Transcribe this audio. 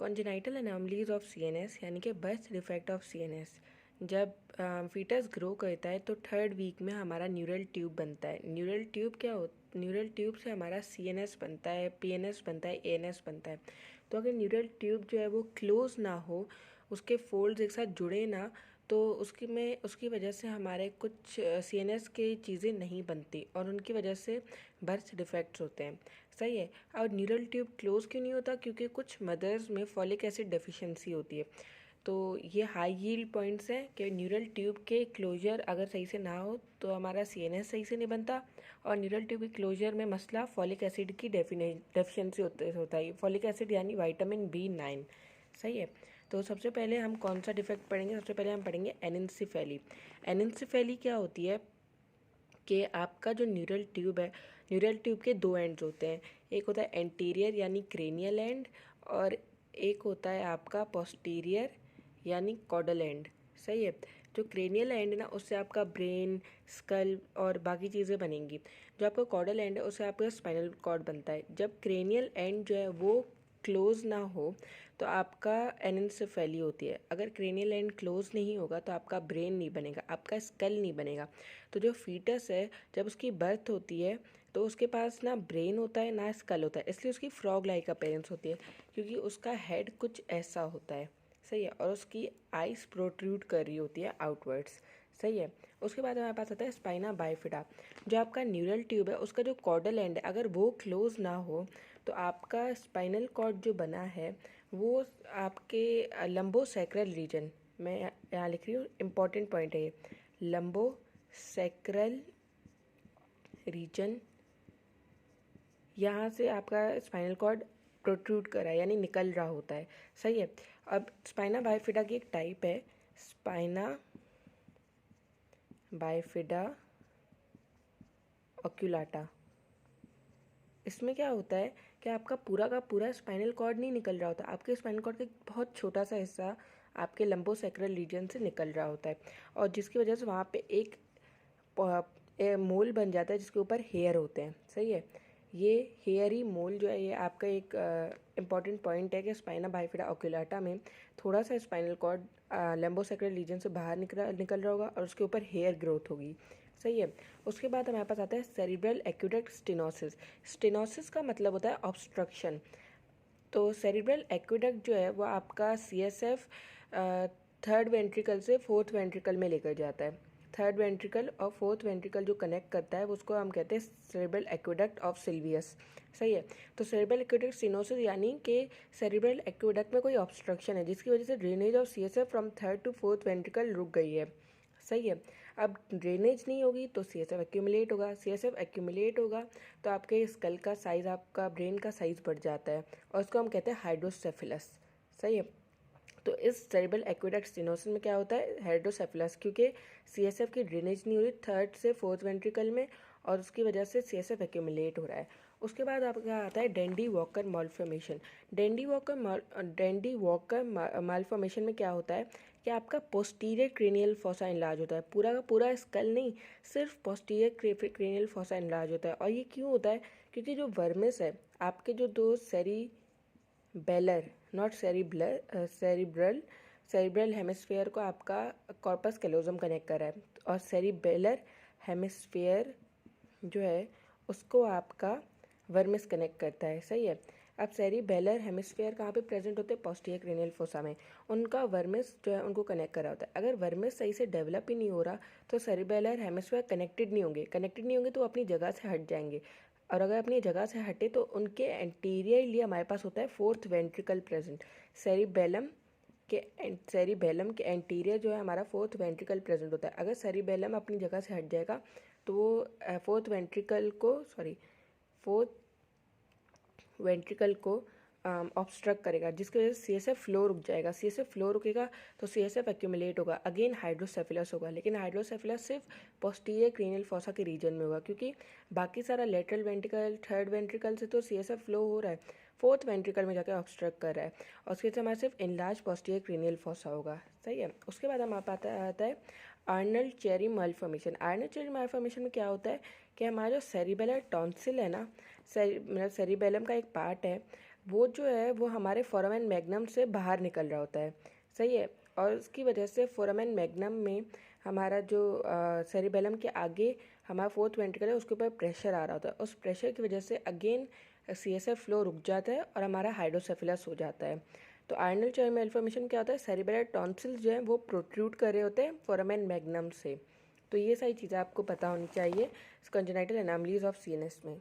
Congenital anomalies of CNS यानी कि birth defect of CNS. जब फीटस ग्रो करता है तो थर्ड वीक में हमारा न्यूरल ट्यूब बनता है। न्यूरल ट्यूब से हमारा सीएनएस बनता है, पीएनएस बनता है, एएनएस बनता है। तो अगर न्यूरल ट्यूब जो है वो क्लोज ना हो, उसके फोल्ड्स एक साथ जुड़े ना, तो उसकी वजह से हमारे कुछ सीएनएस की चीज़ें नहीं बनती और उनकी वजह से बर्थ डिफेक्ट्स होते हैं। सही है। और न्यूरल ट्यूब क्लोज क्यों नहीं होता? क्योंकि कुछ मदर्स में फॉलिक एसिड डेफिशिएंसी होती है। तो ये हाई यील्ड पॉइंट्स हैं कि न्यूरल ट्यूब के क्लोजर अगर सही से ना हो तो हमारा सीएनएस सही से नहीं बनता। और न्यूरल ट्यूब के क्लोजर में मसला फॉलिक एसिड की डेफिशिएंसी होता है। फॉलिक एसिड यानी विटामिन B9। सही है। तो सबसे पहले हम कौन सा डिफेक्ट पढ़ेंगे? सबसे पहले हम पढ़ेंगे एनेंसेफेली। एनेंसेफेली क्या होती है कि आपका जो न्यूरल ट्यूब है, न्यूरल ट्यूब के दो एंड्स होते हैं। एक होता है एंटीरियर यानी क्रेनियल एंड, और एक होता है आपका पोस्टीरियर यानी कॉडल एंड। सही है। जो क्रेनियल एंड है ना, उससे आपका ब्रेन, स्कल और बाकी चीज़ें बनेंगी। जो आपका कॉडल एंड है उससे आपका स्पाइनल कॉर्ड बनता है। जब क्रेनियल एंड जो है वो क्लोज ना हो तो आपका एनेंसेफेली होती है। अगर क्रेनियल एंड क्लोज नहीं होगा तो आपका ब्रेन नहीं बनेगा, आपका स्कल नहीं बनेगा। तो जो फीटस है, जब उसकी बर्थ होती है तो उसके पास ना ब्रेन होता है ना स्कल होता है, इसलिए उसकी फ्रॉग लाइक अपीयरेंस होती है, क्योंकि उसका हेड कुछ ऐसा होता है। सही है। और उसकी आइज प्रोट्रूड कर रही होती है आउटवर्ड्स। सही है। उसके बाद हमारे पास आता है स्पाइना बाइफिडा। जो आपका न्यूरल ट्यूब है उसका जो कॉर्डल एंड है, अगर वो क्लोज ना हो तो आपका स्पाइनल कॉर्ड जो बना है वो आपके लंबोसैक्रल रीजन में, यहाँ लिख रही हूँ, इम्पॉर्टेंट पॉइंट है ये, लंबोसैक्रल रीजन, यहाँ से आपका स्पाइनल कॉर्ड प्रोट्रूड कर रहा है यानी निकल रहा होता है। सही है। अब स्पाइना बाइफिडा की एक टाइप है स्पाइना बाइफिडा ओक्यूलाटा। इसमें क्या होता है कि आपका पूरा का पूरा स्पाइनल कॉर्ड नहीं निकल रहा होता, आपके स्पाइनल कॉर्ड का एक बहुत छोटा सा हिस्सा आपके लंबोसैक्रल रीजन से निकल रहा होता है, और जिसकी वजह से वहाँ पे एक मोल बन जाता है जिसके ऊपर हेयर होते हैं। सही है। ये हेयरी मोल जो है ये आपका एक इम्पॉर्टेंट पॉइंट है कि स्पाइना बाइफिडा ओक्यूलाटा में थोड़ा सा स्पाइनल कॉर्ड लंबोसैक्रल रीजन से बाहर निकल रहा होगा और उसके ऊपर हेयर ग्रोथ होगी। सही है। उसके बाद हमारे पास आता है सेरिब्रल एक्वेडक्ट स्टेनोसिस। स्टेनोसिस का मतलब होता है ऑब्स्ट्रक्शन। तो सेरिब्रल एक्वेडक्ट जो है वो आपका CSF थर्ड वेंट्रिकल से फोर्थ वेंट्रिकल में लेकर जाता है। थर्ड वेंट्रिकल और फोर्थ वेंट्रिकल जो कनेक्ट करता है उसको हम कहते हैं सेरिब्रल एक्वेडक्ट ऑफ सिल्वियस। सही है। तो सेरिब्रल एक्वेडक्ट स्टेनोसिस यानी कि सेरिब्रल एक्वेडक्ट में कोई ऑब्स्ट्रक्शन है जिसकी वजह से drainage of CSF from third to fourth ventricle रुक गई है। सही है। अब ड्रेनेज नहीं होगी तो CSF एक्यूमुलेट होगा, CSF एक्यूमुलेट होगा तो आपके स्कल का साइज़, आपका ब्रेन का साइज़ बढ़ जाता है और उसको हम कहते हैं हाइड्रोसेफिलस। सही है। तो इस सेरिब्रल एक्वेडक्ट स्टेनोसिस में क्या होता है? हाइड्रोसेफिलस, क्योंकि CSF की ड्रेनेज नहीं हो रही थर्ड से फोर्थ वेंट्रिकल में और उसकी वजह से CSF एक्यूमुलेट हो रहा है। उसके बाद आपका आता है Dandy walker malformation. Dandy walker malformation में क्या होता है कि आपका पोस्टीरियर क्रेनियल फॉसा इनलार्ज होता है, पूरा का पूरा स्कल नहीं, सिर्फ पोस्टीरियर क्रेनियल फॉसा इनलार्ज होता है। और ये क्यों होता है? क्योंकि जो वर्मिस है, आपके जो दो सेरिबेलर, नॉट सेरिब्रल हेमिस्फीयर को आपका कॉर्पस कैलोजम कनेक्ट कर रहा है, और सेरिबेलर हेमिस्फीयर जो है उसको आपका वर्मिस कनेक्ट करता है। सही है। अब सेरिबेलर हेमिस्फीयर कहाँ पे प्रेजेंट होते हैं? पोस्टीरियर क्रेनियल फोसा में। उनका वर्मिस जो है उनको कनेक्ट करा होता है। अगर वर्मिस सही से डेवलप ही नहीं हो रहा तो सेरिबेलर हेमिस्फीयर कनेक्टेड नहीं होंगे तो अपनी जगह से हट जाएंगे, और अगर अपनी जगह से हटे तो उनके एंटीरियरली हमारे पास होता है फोर्थ वेंट्रिकल प्रेजेंट। सेरिबेलम के एंटीरियर जो है हमारा फोर्थ वेंट्रिकल प्रेजेंट होता है। अगर सेरिबेलम अपनी जगह से हट जाएगा तो वो फोर्थ वेंट्रिकल को ऑब्स्ट्रक्ट करेगा, जिसकी वजह से CSF फ्लो रुक जाएगा। CSF फ्लो रुकेगा तो CSF एक्यूमुलेट होगा, अगेन हाइड्रोसेफिलस होगा, लेकिन हाइड्रोसेफिलस सिर्फ पोस्टीरियर क्रेनियल फॉसा के रीजन में होगा, क्योंकि बाकी सारा लेटरल वेंट्रिकल, थर्ड वेंट्रिकल से तो CSF फ्लो हो रहा है, फोर्थ वेंट्रिकल में जाकर ऑब्स्ट्रक्ट कर रहा है, और उसके हमारा सिर्फ इनलार्ज पोस्टीरियर क्रेनियल फॉसा होगा। सही है। उसके बाद हमारे पास आता है Arnold cherry malformation. Arnold cherry malformation में क्या होता है कि हमारा जो सेरिबेलर टॉन्सिल है ना, मतलब सेरिबेलम का एक पार्ट है, वो जो है वो हमारे फोरामेन मैग्नम से बाहर निकल रहा होता है, सही है। और उसकी वजह से फोरामेन मैग्नम में हमारा जो सेरिबेलम के आगे हमारा फोर्थ वेंट्रिकल है उसके ऊपर प्रेशर आ रहा होता है। उस प्रेशर की वजह से अगेन CSF फ्लो रुक जाता है और हमारा हाइड्रोसेफेलस हो जाता है। तो आर्नल चर्म मेल्फॉर्मेशन क्या होता है, सेरिबेलर टॉन्सिल्स जो है वो प्रोट्रूड कर रहे होते हैं फोरामेन मैग्नम से। तो ये सारी चीज़ें आपको पता होनी चाहिए कंजेनाइटल एनामलीज ऑफ CNS में।